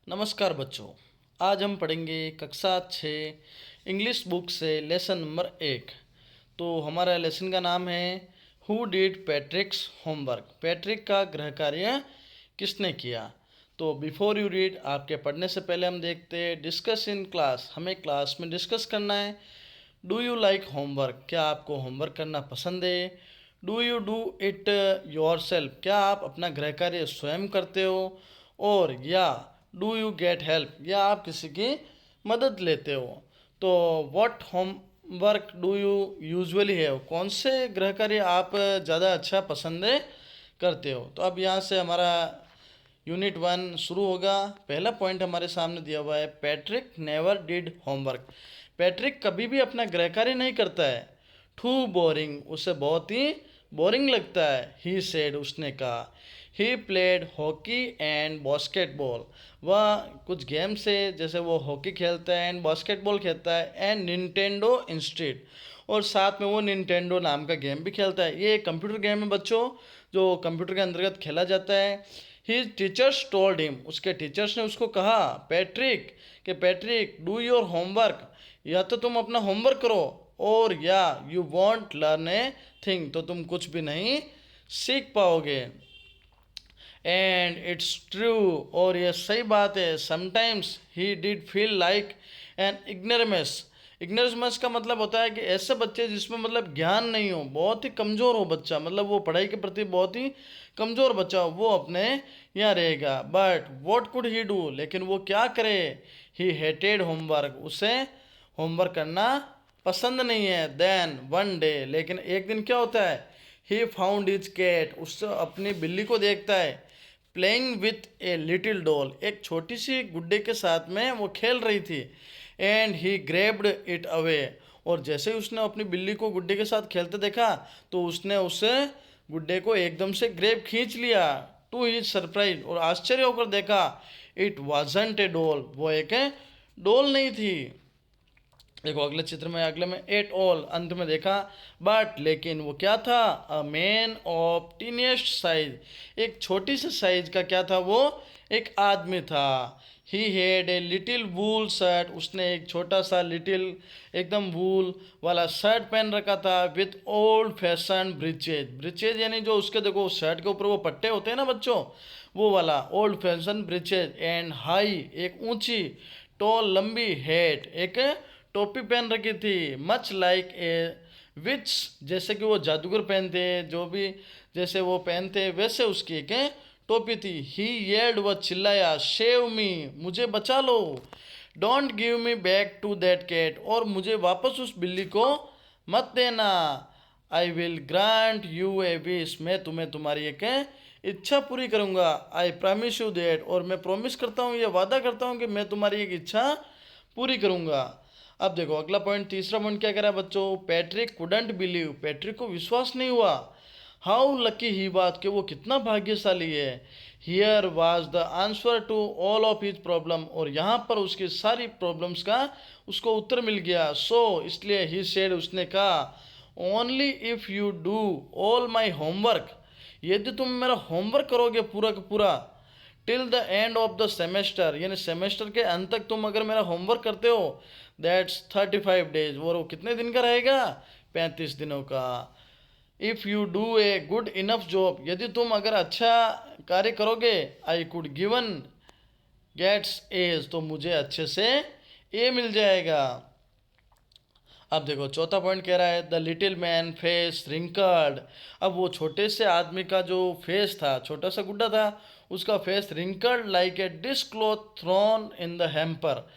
नमस्कार बच्चों। आज हम पढ़ेंगे कक्षा 6 इंग्लिश बुक से लेसन नंबर 1। तो हमारा लेसन का नाम है हु डिड पैट्रिक्स होमवर्क। पैट्रिक का गृह कार्य किसने किया। तो बिफोर यू रीड, आपके पढ़ने से पहले हम देखते हैं डिस्कस इन क्लास। हमें क्लास में डिस्कस करना है। डू यू लाइक होमवर्क, क्या आपको होमवर्क करना पसंद है। Do you do it your self, क्या आप अपना गृह कार्य स्वयं करते हो। और या डू यू गेट हेल्प, या आप किसी की मदद लेते हो। तो what homework do you usually है, कौन से गृह कार्य आप ज़्यादा अच्छा पसंद करते हो। तो अब यहाँ से हमारा यूनिट 1 शुरू होगा। पहला पॉइंट हमारे सामने दिया हुआ है, Patrick never did homework. Patrick कभी भी अपना गृह कार्य नहीं करता है। टू बोरिंग, उसे बहुत ही बोरिंग लगता है। ही सेड, उसने कहा। He played hockey and basketball, वह कुछ गेम से, जैसे वो हॉकी खेलता है एंड बास्केटबॉल खेलता है एंड निंटेंडो इंस्टीड, और साथ में वो निंटेंडो नाम का गेम भी खेलता है। ये एक कंप्यूटर गेम है बच्चों, जो कंप्यूटर के अंतर्गत खेला जाता है। हिज टीचर्स टोल्ड हिम, उसके टीचर्स ने उसको कहा पैट्रिक, कि पैट्रिक डू योर होमवर्क, या तो तुम अपना होमवर्क करो, और या you want learn a thing, तो तुम कुछ भी नहीं सीख पाओगे। एंड इट्स ट्रू, और ये सही बात है। Sometimes he did feel like an ignoramus. Ignoramus का मतलब होता है कि ऐसे बच्चे जिसमें मतलब ज्ञान नहीं हो, बहुत ही कमज़ोर हो बच्चा, मतलब वो पढ़ाई के प्रति बहुत ही कमज़ोर बच्चा हो, वो अपने यहाँ रहेगा। But what could he do, लेकिन वो क्या करे। ही हेटेड होमवर्क, उसे होमवर्क करना पसंद नहीं है। देन वन डे, लेकिन एक दिन क्या होता है, ही फाउंड हिज कैट, उससे अपनी बिल्ली को देखता है। Playing with a little doll, एक छोटी सी गुड्डे के साथ में वो खेल रही थी। एंड ही ग्रेब्ड इट अवे, और जैसे ही उसने अपनी बिल्ली को गुड्डे के साथ खेलते देखा, तो उसने उसे गुड्डे को एकदम से ग्रेब खींच लिया। टू हिज सरप्राइज, और आश्चर्य होकर देखा, इट वाजंट ए डॉल, वो एक डॉल नहीं थी। देखो अगले चित्र में, अगले में एट ऑल, अंत में देखा, बट लेकिन वो क्या था, अ मैन ऑफ टीनेस्ट साइज, एक छोटी सी साइज का क्या था वो, एक आदमी था। He had a little wool shirt, उसने एक छोटा सा लिटिल एकदम वूल वाला शर्ट पहन रखा था, विथ ओल्ड फैशन ब्रिचेज। ब्रिचेज यानी जो उसके देखो शर्ट के ऊपर वो पट्टे होते हैं ना बच्चों, वो वाला ओल्ड फैशन ब्रिचेज। एंड हाई, एक ऊंची, टॉल लंबी, हेड, एक टोपी पहन रखी थी। मच लाइक ए विच, जैसे कि वो जादूगर पहनते हैं, जो भी जैसे वो पहनते हैं वैसे उसकी एक टोपी थी। ही येल्ड, वह चिल्लाया, शेव मी, मुझे बचा लो। Don't give me back to that cat, और मुझे वापस उस बिल्ली को मत देना। I will grant you a wish, मैं तुम्हें तुम्हारी एक इच्छा पूरी करूँगा। आई प्रॉमिस यू दैट, और मैं प्रॉमिस करता हूँ, ये वादा करता हूँ कि मैं तुम्हारी एक इच्छा पूरी करूँगा। अब देखो अगला पॉइंट, तीसरा पॉइंट क्या कह रहा है बच्चों, पैट्रिक कुडंट बिलीव, पैट्रिक को विश्वास नहीं हुआ। हाउ लकी ही बात, कि वो कितना भाग्यशाली है। Here was the answer to all of his problem, और यहाँ पर उसकी सारी प्रॉब्लम्स का उसको उत्तर मिल गया। सो इसलिए ही सेड, उसने कहा, only if you do all my homework, यदि तुम मेरा होमवर्क करोगे पूरा का पूरा, till the end of the semester, यानी सेमेस्टर के अंत तक तुम अगर मेरा होमवर्क करते हो, दैट्स 35 डेज, वो कितने दिन का रहेगा, 35 दिनों का। If you do a good enough job, यदि तुम अगर अच्छा कार्य करोगे, I could given gates age, तो मुझे अच्छे से ए मिल जाएगा। अब देखो चौथा पॉइंट कह रहा है, the little man face wrinkled. अब वो छोटे से आदमी का जो फेस था, छोटा सा गुड्डा था, उसका face wrinkled like a dish cloth thrown in the hamper,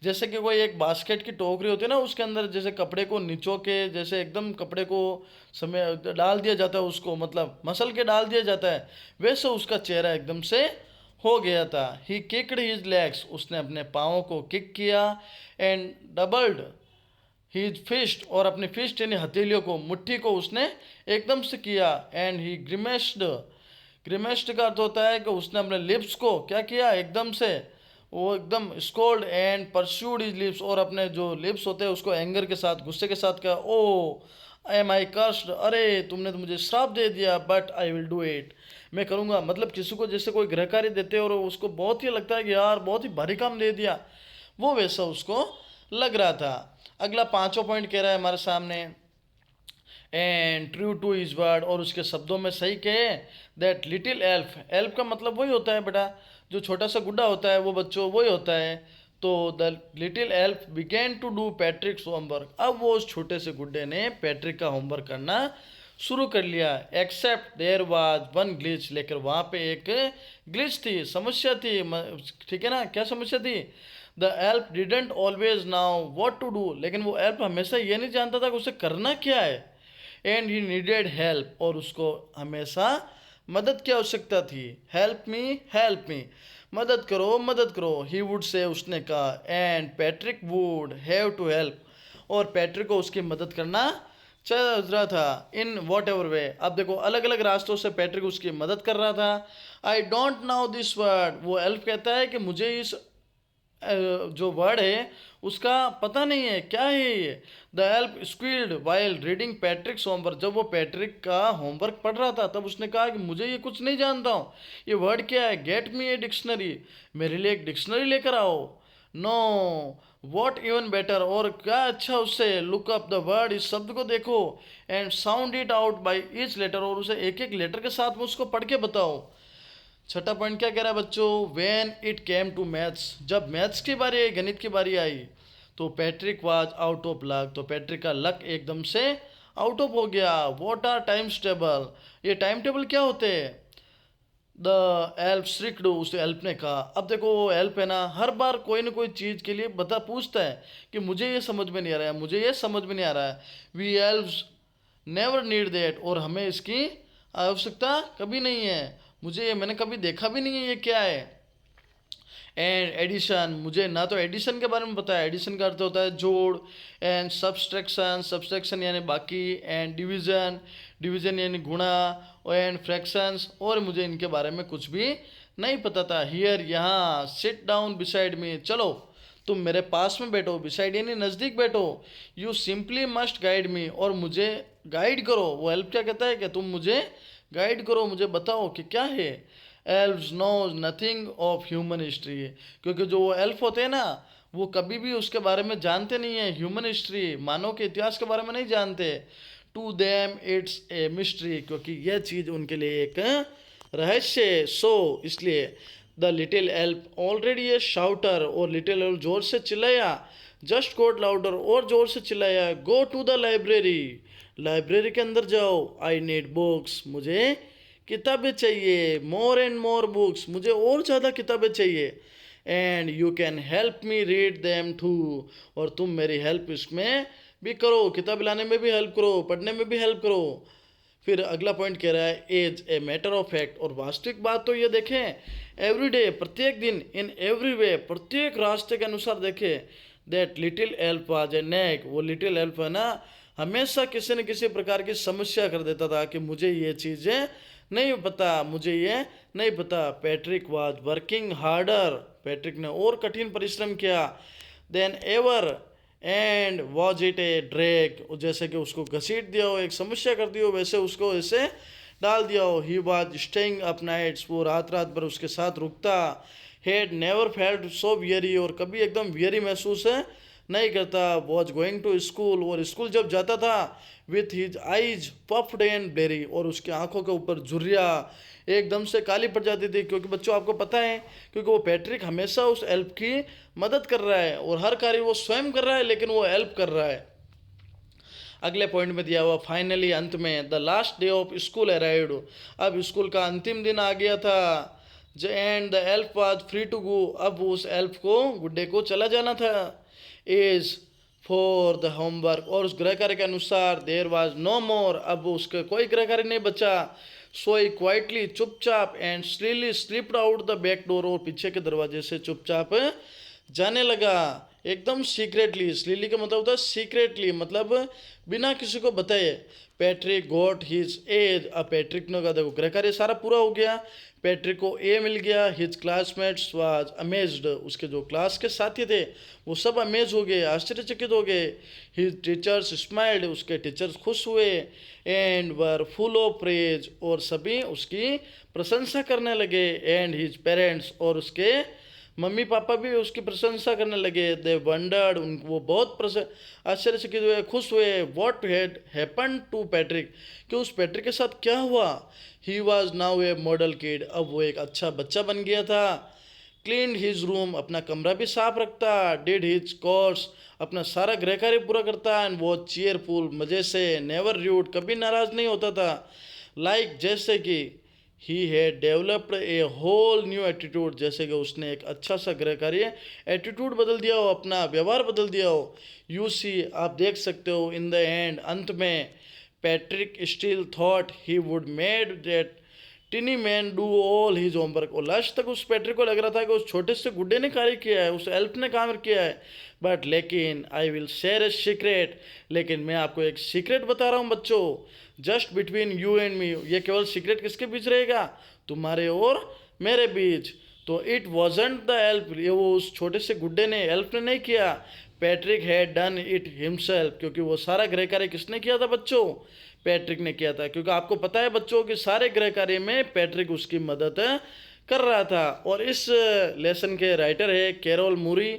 जैसे कि कोई एक बास्केट की टोकरी होती है ना, उसके अंदर जैसे कपड़े को निचो के, जैसे एकदम कपड़े को समय डाल दिया जाता है, उसको मतलब मसल के डाल दिया जाता है, वैसे उसका चेहरा एकदम से हो गया था। ही किक्ड हिज लेग्स, उसने अपने पाँवों को किक किया। एंड डबल्ड ही फिस्ट, और अपनी फिस्ट यानी हथेलियों को, मुट्ठी को उसने एकदम से किया। एंड ही ग्रिमेस्ड, ग्रिमेस्ड का अर्थ होता है कि उसने अपने लिप्स को क्या किया, एकदम से वो एकदम scowled and pursued his lips, और अपने जो लिप्स होते हैं उसको एंगर के साथ, गुस्से के साथ कहा, ओ एम आई कर्स्ड, अरे तुमने तो मुझे श्राप दे दिया, but I will do it, मैं करूँगा। मतलब किसी को जैसे कोई गृह कार्य देते हैं और उसको बहुत ही लगता है कि यार बहुत ही भारी काम दे दिया, वो वैसा उसको लग रहा था। अगला पांचवा पॉइंट कह रहा है हमारे सामने, and true two is word, और उसके शब्दों में सही कहे, दैट लिटिल एल्फ, एल्फ का मतलब वही होता है बेटा, जो छोटा सा गुड्डा होता है वो बच्चों वही होता है। तो the little elf began to do Patrick's homework, अब वो उस छोटे से गुड्डे ने पैट्रिक का होमवर्क करना शुरू कर लिया। Except there was one glitch, लेकर वहाँ पे एक ग्लिच थी, समस्या थी, ठीक है ना, क्या समस्या थी? The elf didn't always know what to do, लेकिन वो एल्फ हमेशा ये नहीं जानता था कि उसे करना क्या है। एंड ही नीडेड हेल्प, और उसको हमेशा मदद की आवश्यकता थी। हेल्प मी, मदद करो मदद करो, ही वुड से, उसने कहा। And Patrick would have to help, और पैट्रिक को उसकी मदद करना चल रहा था। इन वॉट एवर वे, अब देखो अलग अलग रास्तों से पैट्रिक उसकी मदद कर रहा था। I don't know this word, वो एल्फ कहता है कि मुझे इस जो वर्ड है उसका पता नहीं है, क्या है ये? The elf squealed while reading Patrick's homework, जब वो पैट्रिक का होमवर्क पढ़ रहा था तब उसने कहा कि मुझे ये कुछ नहीं जानता हूँ, ये वर्ड क्या है? गेट मी ए डिक्शनरी, मेरे लिए एक डिक्शनरी लेकर आओ। नो, वॉट इवन बेटर, और क्या अच्छा उससे, लुक अप द वर्ड, इस शब्द को देखो, and sound it out by each letter, और उसे एक एक लेटर के साथ में उसको पढ़ के बताओ। छठा पॉइंट क्या कह रहा है बच्चों? When it came to maths, जब मैथ्स की बारी आई, गणित की बारी आई, तो Patrick was out of luck, तो पैट्रिक का लक एकदम से आउट ऑफ हो गया। व्हाट आर टाइम्स टेबल, ये टाइम टेबल क्या होते हैं? द एल्फ श्रिक्ड, उस एल्फ ने कहा। अब देखो वो एल्फ है ना, हर बार कोई ना कोई चीज़ के लिए बता पूछता है कि मुझे ये समझ में नहीं आ रहा है, मुझे ये समझ में नहीं आ रहा है। We elves never need that, और हमें इसकी आवश्यकता कभी नहीं है, मुझे ये मैंने कभी देखा भी नहीं है, ये क्या है? एंड एडिशन, मुझे ना तो एडिशन के बारे में पता है, एडिशन का अर्थ होता है जोड़। एंड सब्सट्रैक्शन, सब्सट्रैक्शन यानी बाकी। एंड डिवीज़न, डिवीज़न यानी गुणा। एंड फ्रैक्शंस, और मुझे इनके बारे में कुछ भी नहीं पता था। हियर, यहाँ, सिट डाउन बिसाइड मी, चलो तुम मेरे पास में बैठो, बिसाइड यानी नज़दीक बैठो। You simply must guide me, और मुझे गाइड करो। वो हेल्प क्या कहता है कि तुम मुझे गाइड करो, मुझे बताओ कि क्या है। Elves knows nothing of human history, क्योंकि जो वो एल्फ होते हैं ना, वो कभी भी उसके बारे में जानते नहीं है, ह्यूमन हिस्ट्री, मानव के इतिहास के बारे में नहीं जानते। To them it's a mystery, क्योंकि यह चीज़ उनके लिए एक रहस्य है। सो इसलिए द लिटिल एल्फ ऑलरेडी ए शाउटर, और लिटिल एल्फ जोर से चिल्लाया। जस्ट गोट लाउडर, और जोर से चिल्लाया। Go to the library, library के अंदर जाओ। आई नीड बुक्स, मुझे किताबें चाहिए। मोर एंड मोर बुक्स, मुझे और ज़्यादा किताबें चाहिए। And you can help me read them too, और तुम मेरी हेल्प इसमें भी करो, किताब लाने में भी हेल्प करो, पढ़ने में भी हेल्प करो। फिर अगला पॉइंट कह रहा है, as a matter of fact, और वास्तविक बात तो ये देखें, एवरी डे, प्रत्येक दिन, इन एवरी वे, प्रत्येक रास्ते के अनुसार देखें, that little elf was a nag, वो लिटिल एल्फ है ना, हमेशा किसी न किसी प्रकार की समस्या कर देता था कि मुझे ये चीज़ें नहीं पता, मुझे ये नहीं पता। Patrick was working harder, Patrick ने और कठिन परिश्रम किया, then ever, and was it A drag, जैसे कि उसको घसीट दिया हो, एक समस्या कर दी हो, वैसे उसको ऐसे डाल दिया हो। He was staying up nights, वो रात रात भर उसके साथ रुकता। He'd never felt so weary, और कभी एकदम वियरी महसूस है नहीं करता। वॉज गोइंग टू स्कूल, और स्कूल जब जाता था, with his eyes puffed and bleary, और उसकी आंखों के ऊपर झुर्रियाँ एकदम से काली पड़ जाती थी। क्योंकि बच्चों आपको पता है, क्योंकि वो पैट्रिक हमेशा उस एल्फ की मदद कर रहा है, और हर कार्य वो स्वयं कर रहा है, लेकिन वो हेल्प कर रहा है। अगले पॉइंट में दिया हुआ, फाइनली, अंत में, the last day of school arrived, अब स्कूल का अंतिम दिन आ गया था। And the elf was free to go, अब उस एल्फ को, गुड्डे को, चला जाना था। एज फॉर द होमवर्क, और उस गृह कार्य के अनुसार, देर वाज नो मोर, अब उसका कोई गृह कार्य नहीं बचा। सो ही क्वाइटली, चुपचाप, and स्लीली slipped out the back door, और पीछे के दरवाजे से चुपचाप जाने लगा। एकदम सीक्रेटली, स्लीली का मतलब होता है सीक्रेटली, मतलब बिना किसी को बताए। पैट्रिक गॉट हिज एज, अब पैट्रिक ने कहा देखो ग्रह कार्य सारा पूरा हो गया, पैट्रिक को ए मिल गया। हिज क्लासमेट्स वाज अमेज्ड, उसके जो क्लास के साथी थे वो सब अमेज हो गए, आश्चर्यचकित हो गए। हिज टीचर्स स्माइल्ड, उसके टीचर्स खुश हुए। And were full of praise, और सभी उसकी प्रशंसा करने लगे। एंड हिज पेरेंट्स, और उसके मम्मी पापा भी उसकी प्रशंसा करने लगे। दे वंडर्ड, उनको वो बहुत आश्चर्यचकित हुए, खुश हुए। What had happen to Patrick, कि उस पैट्रिक के साथ क्या हुआ। He was now a model kid, अब वो एक अच्छा बच्चा बन गया था। क्लीन हिज रूम, अपना कमरा भी साफ रखता। डिड हिज कोर्स, अपना सारा गृह कार्य पूरा करता। एंड वो चीयरफुल, मज़े से। नेवर र्यूड, कभी नाराज़ नहीं होता था। लाइक जैसे कि he had developed a whole new attitude, जैसे कि उसने एक अच्छा सा गृह कार्य एटीट्यूड बदल दिया हो, अपना व्यवहार बदल दिया हो। यू सी, आप देख सकते हो। इन द एंड, अंत में, Patrick still thought he would made that टिनी man do all his homework, और लास्ट तक उस पैट्रिक को लग रहा था कि उस छोटे से गुड्डे ने कार्य किया है, उस एल्फ ने काम किया है। बट लेकिन I will share a secret, लेकिन मैं आपको एक सीक्रेट बता रहा हूँ बच्चों, just between you and me. ये केवल सीक्रेट किसके बीच रहेगा, तुम्हारे और मेरे बीच। तो इट वॉजेंट द एल्फ, ये वो उस छोटे से गुड्डे ने, एल्फ ने नहीं किया। Patrick had done it himself, क्योंकि वो सारा गृह कार्य किसने किया था बच्चों, पैट्रिक ने किया था। क्योंकि आपको पता है बच्चों कि सारे गृह कार्य में पैट्रिक उसकी मदद कर रहा था। और इस लेसन के राइटर है कैरोल मूरी।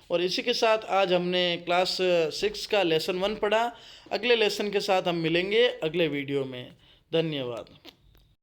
और इसी के साथ आज हमने क्लास 6 का लेसन 1 पढ़ा। अगले लेसन के साथ हम मिलेंगे अगले वीडियो में। धन्यवाद।